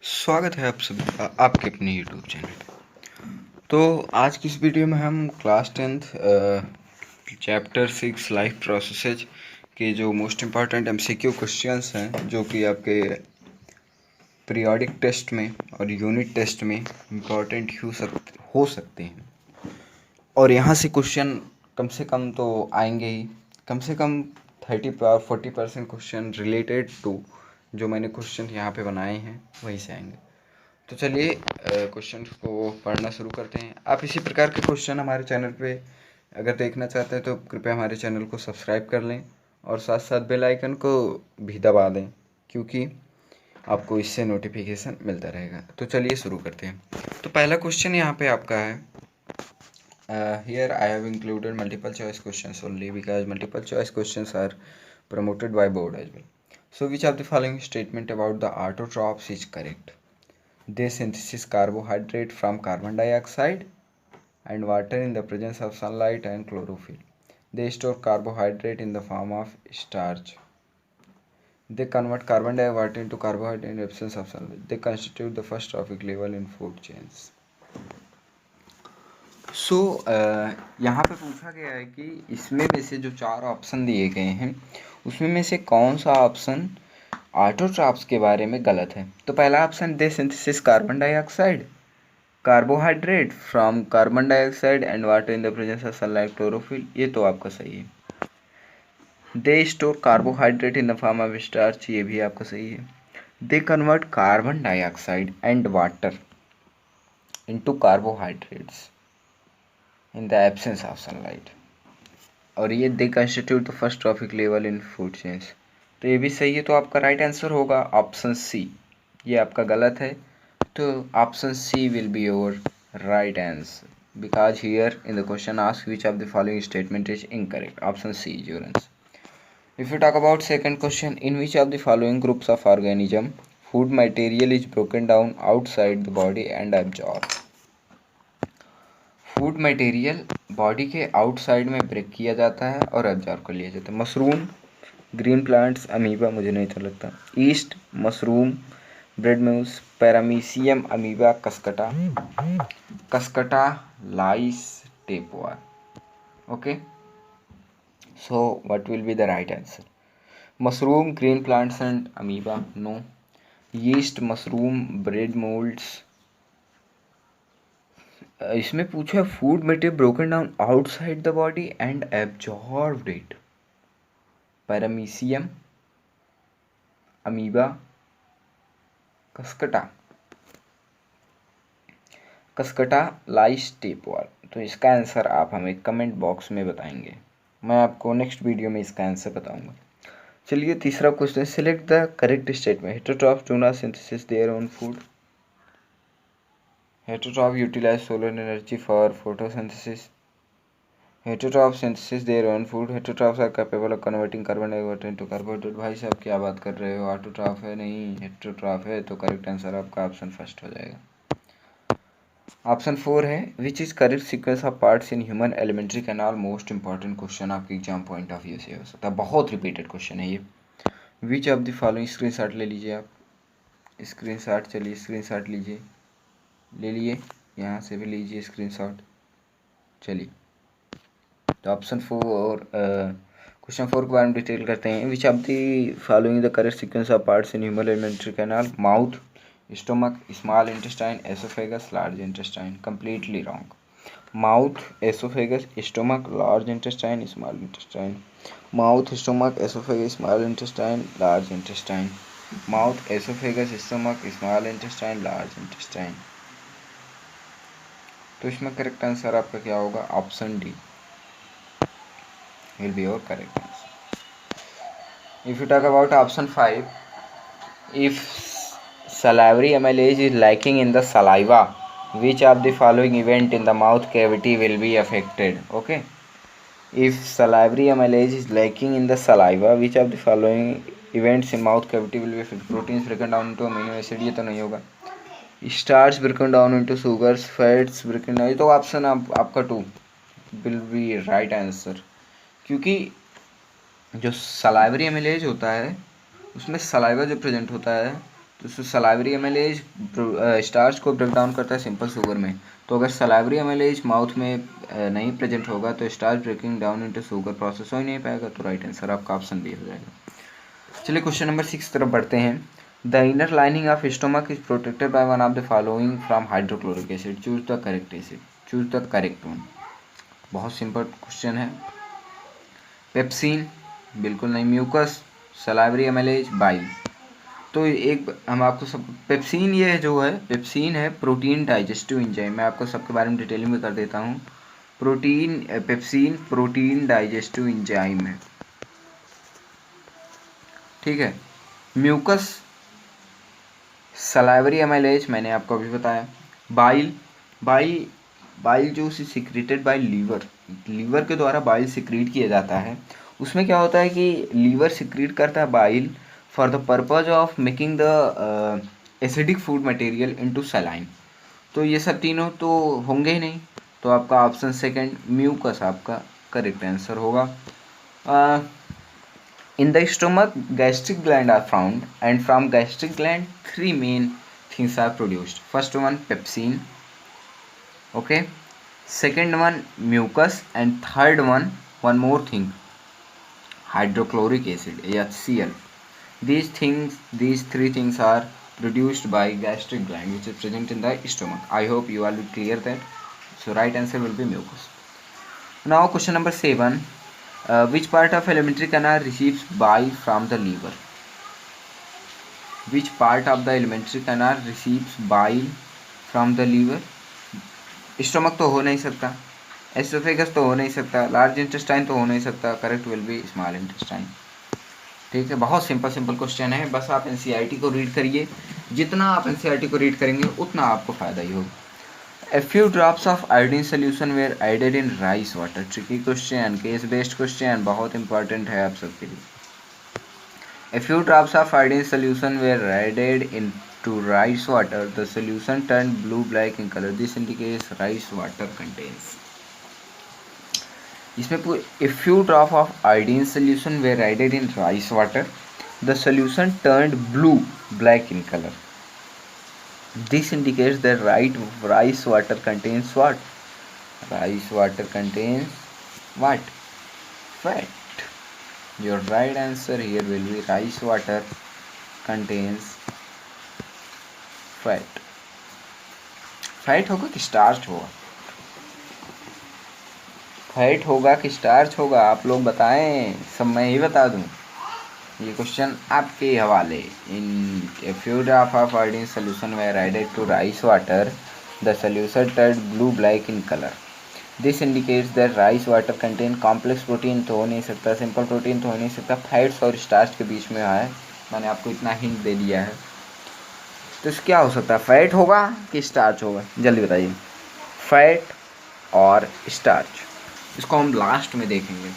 स्वागत है आप सभी का आपके अपने यूट्यूब चैनल पे। तो आज की इस वीडियो में हम class 10th chapter 6 life processes के जो मोस्ट इम्पॉर्टेंट एमसीक्यू क्वेश्चंस हैं जो कि आपके पीरियोडिक टेस्ट में और यूनिट टेस्ट में इम्पॉर्टेंट हो सकते हैं। और यहाँ से क्वेश्चन कम से कम तो आएंगे ही, कम से कम 30-40% क्वेश्चन रिलेटेड टू जो मैंने क्वेश्चन यहाँ पे बनाए हैं वहीं से आएंगे। तो चलिए क्वेश्चन को पढ़ना शुरू करते हैं। आप इसी प्रकार के क्वेश्चन हमारे चैनल पे अगर देखना चाहते हैं तो कृपया हमारे चैनल को सब्सक्राइब कर लें और साथ साथ बेल आइकन को भी दबा दें, क्योंकि आपको इससे नोटिफिकेशन मिलता रहेगा। तो चलिए शुरू करते हैं। तो पहला क्वेश्चन यहाँ पे आपका है, here I have included multiple choice questions only because multiple choice questions are promoted by board as well. So which of the following statement about the autotrophs is correct? They synthesize carbohydrate from carbon dioxide and water in the presence of sunlight and chlorophyll. They store carbohydrate in the form of starch. They convert carbon dioxide into carbohydrate in absence of sunlight. They constitute the first trophic level in food chains. यहाँ पे पूछा गया है कि इसमें में से जो चार ऑप्शन दिए गए हैं उसमें में से कौन सा ऑप्शन ऑटोट्रॉफ्स के बारे में गलत है। तो पहला option, they synthesis carbon dioxide carbohydrate from carbon dioxide and water in the presence of sunlight chlorophyll, ये तो आपका सही है। They store carbohydrate in the form of starch, ये भी आपका सही है। They convert carbon dioxide and water into carbohydrates in the absence of sunlight, और ये दे constitute the first trophic level in food chains, तो ये भी सही है। तो आपका राइट आंसर होगा ऑप्शन सी। ये आपका गलत है, तो option C will be your right answer because here in the question asks which of the following statement is incorrect. Option C is your answer. If you talk about second question, in which of the following groups of organism food material is broken down outside the body and absorbed? Food material body के outside में break किया जाता है और absorb कर लिया जाता है। मशरूम, ग्रीन प्लांट्स, अमीबा, मुझे नहीं तो लगता, yeast, mushroom, bread mould, paramecium amoeba, cuscuta, cuscuta, lice, tapeworm. Okay, so what will be the right answer? Mushroom, green plants and amoeba, no. Yeast, mushroom, bread moulds, इसमें पूछा है food material broken down outside the body and absorbed it, paramecium amoeba, cuscuta, cuscuta, lice, tapeworm. तो इसका answer आप हमें comment box में बताएंगे, मैं आपको नेक्स्ट वीडियो में इसका आंसर बताऊंगा। चलिए तीसरा question, select the correct statement. Heterotrophs do not synthesis their own food. Heterotroph utilise solar energy for photosynthesis. Heterotroph synthesis their own food. Heterotrophs are capable of converting carbon dioxide into carbohydrate. भाई साहब क्या बात कर रहे हो, autotroph है? नहीं, heterotroph है। तो करेक्ट आंसर आपका ऑप्शन फर्स्ट हो जाएगा। ऑप्शन 4 है, which is correct sequence of parts in human alimentary canal. Most important question आपके एग्जाम पॉइंट ऑफ व्यू से हो सकता है, बहुत रिपीटेड क्वेश्चन है ये। Which of the following, screenshot ले लीजिए आप, स्क्रीनशॉट, चलिए स्क्रीनशॉट लीजिए, ले लिए, यहाँ से भी लीजिए स्क्रीनशॉट। चलिए तो ऑप्शन 4 क्वेश्चन 4 के बारे में डिटेल करते हैं। Which of the following the correct sequence of parts in human alimentary canal. Mouth, stomach, small intestine, oesophagus, large intestine. Completely wrong. Mouth, oesophagus, stomach, large intestine, small intestine. Mouth, stomach, oesophagus, small intestine, large intestine. Mouth, oesophagus, stomach, small intestine, large intestine. तो इसमें correct answer आपका क्या होगा? Option D will be your correct answer. If you talk about option 5, if salivary amylase is lacking in the saliva, which of the following event in the mouth cavity will be affected? Okay, if salivary amylase is lacking in the saliva, which of the following events in mouth cavity will be affected? Proteins broken down into amino acid, ये तो नहीं होगा। Starch broken down into sugars, fats broken down, तो option आपका 2 will be right answer, क्योंकि जो salivary amylase होता है उसमें सलाइवा जो प्रेजेंट होता है तो सलाइवरी एमाइलेज स्टार्च को ब्रेक डाउन करता है सिंपल शुगर में। तो अगर सलाइवरी एमाइलेज माउथ में नहीं प्रेजेंट होगा तो starch breaking down into sugar process हो ही नहीं पाएगा। तो राइट आंसर आपका ऑप्शन बी हो जाएगा। चलिए क्वेश्चन नंबर 6 तरफ बढ़ते हैं। The inner lining of stomach is protected by one of the following from hydrochloric acid, choose the correct acid, choose the correct one. बहुत सिंपल क्वेश्चन है। Pepsin बिल्कुल नहीं, म्यूकस, सलाइवरी एमाइलेज, बाइल। तो एक हम आपको सब पेप्सिन, ये जो है पेप्सिन है प्रोटीन डाइजेस्टिव एंजाइम। मैं आपको सबके बारे में डिटेलिंग में कर देता हूँ। पेप्सिन प्रोटीन डाइजेस्टिव एंजाइम है, ठीक है। म्यूकस, सलाइवरी एमाइलेज मैंने आपको अभी बताया। बाइल, बाइल बाइल जो सिक्रेटेड बाय लीवर, लीवर के द्वारा बाइल सिक्रीट किया जाता है। उसमें क्या होता है कि लीवर सिक्रीट करता है bile for the purpose of making the acidic food material into saline. तो ये सब तीनों तो होंगे ही नहीं, तो आपका ऑप्शन सेकंड म्यूकस आपका करेक्ट आंसर होगा। In the stomach, gastric gland are found, and from gastric gland, three main things are produced. First one, pepsin. Okay. Second one, mucus, and third one more thing, hydrochloric acid, HCl. These three things are produced by gastric gland, which is present in the stomach. I hope you all will clear that. So right answer will be mucus. Now question number 7. Which part of alimentary canal receives bile from the liver? Which part of the alimentary canal receives bile from the liver? Stomach तो हो नहीं सकता, oesophagus तो हो नहीं सकता, large intestine तो हो नहीं सकता, correct will be small intestine. ठीक है, बहुत सिंपल क्वेश्चन है। बस आप एनसीईआरटी को रीड करिए, जितना आप एनसीईआरटी को रीड करेंगे उतना आपको फायदा ही होगा। A few drops of iodine solution were added in rice water. Tricky question, case based question, बहुत important है आप सबके लिए। A few drops of iodine solution were added into rice water. The solution turned blue-black in color. This indicates rice water contains. इसमें a few drops of iodine solution were added in rice water. The solution turned blue-black in color. This indicates that rice water contains what? Rice water contains what? Fat. Your right answer here will be rice water contains fat. Fat होगा कि starch होगा? Fat होगा कि starch होगा? आप लोग बताएं, सब मैं ही बता दूं। ये क्वेश्चन आपके हवाले। In a few drop of iodine solution were added to rice water, the solution turned blue black in colour. This indicates that rice water contain complex protein तो हो नहीं सकता, सिंपल प्रोटीन तो हो नहीं सकता, फैट्स और स्टार्च के बीच में है। मैंने आपको इतना हिंट दे दिया है। तो इस क्या हो सकता है, फैट होगा कि स्टार्च होगा? जल्दी बताइए। फैट और स्टार्च, इसको हम लास्ट में देखेंगे,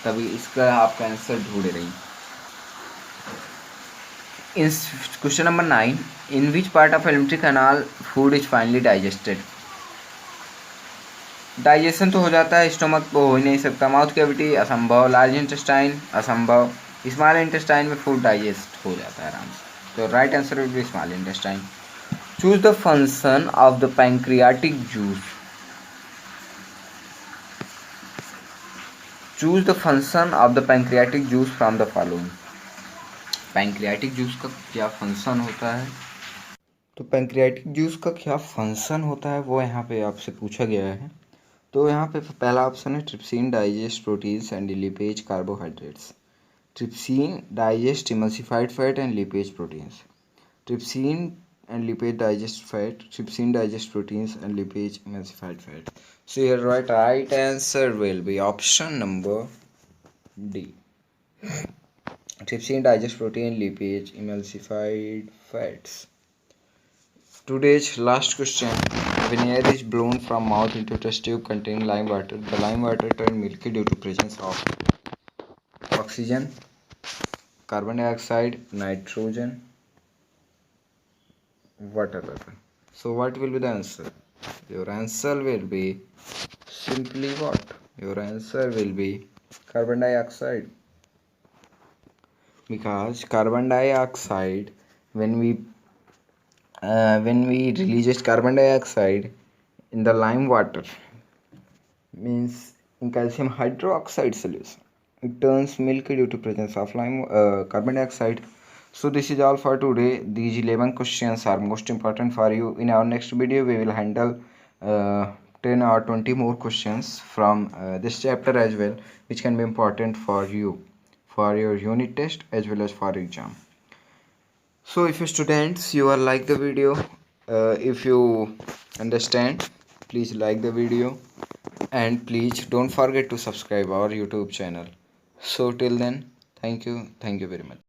तभी इसका आपका आंसर ढूंढे रही। In question number 9, in which part of alimentary canal food is finally digested? Digestion तो हो जाता है, स्टोमक तो हो ही नहीं सकता, माउथ कैविटी असंभव, लार्ज इंटेस्टाइन असंभव, स्मॉल इंटेस्टाइन में फूड डाइजेस्ट हो जाता है आराम से। तो right answer will be small intestine. Choose the function of the pancreatic juice. Choose the function of the pancreatic juice from the following. Pancreatic juice का क्या फंक्शन होता है? तो पैंक्रियाटिक जूस का क्या फंक्शन होता है वो यहाँ पे आपसे पूछा गया है। तो यहाँ पे पहला ऑप्शन है trypsin digest proteins and lipase carbohydrates. Trypsin digest emulsified fat and lipase proteins. Trypsin and lipid digest fat, trypsin digest proteins and lipase emulsified fat. So your right answer will be option number D. Trypsin digest protein, lipase emulsified fats. Today's last question. When air is blown from mouth into test tube containing lime water, the lime water turns milky due to presence of oxygen, carbon dioxide, nitrogen, water vapor. So what will be the answer? Your answer will be simply what? Your answer will be carbon dioxide. Because carbon dioxide, when we when we releases carbon dioxide in the lime water, means in calcium hydroxide solution, it turns milky due to presence of lime carbon dioxide. So this is all for today. These 11 questions are most important for you. In our next video we will handle 10 or 20 more questions from this chapter as well, which can be important for you for your unit test as well as for exam. So if you students you are like the video, if you understand, please like the video, and please don't forget to subscribe our YouTube channel. So till then, thank you very much.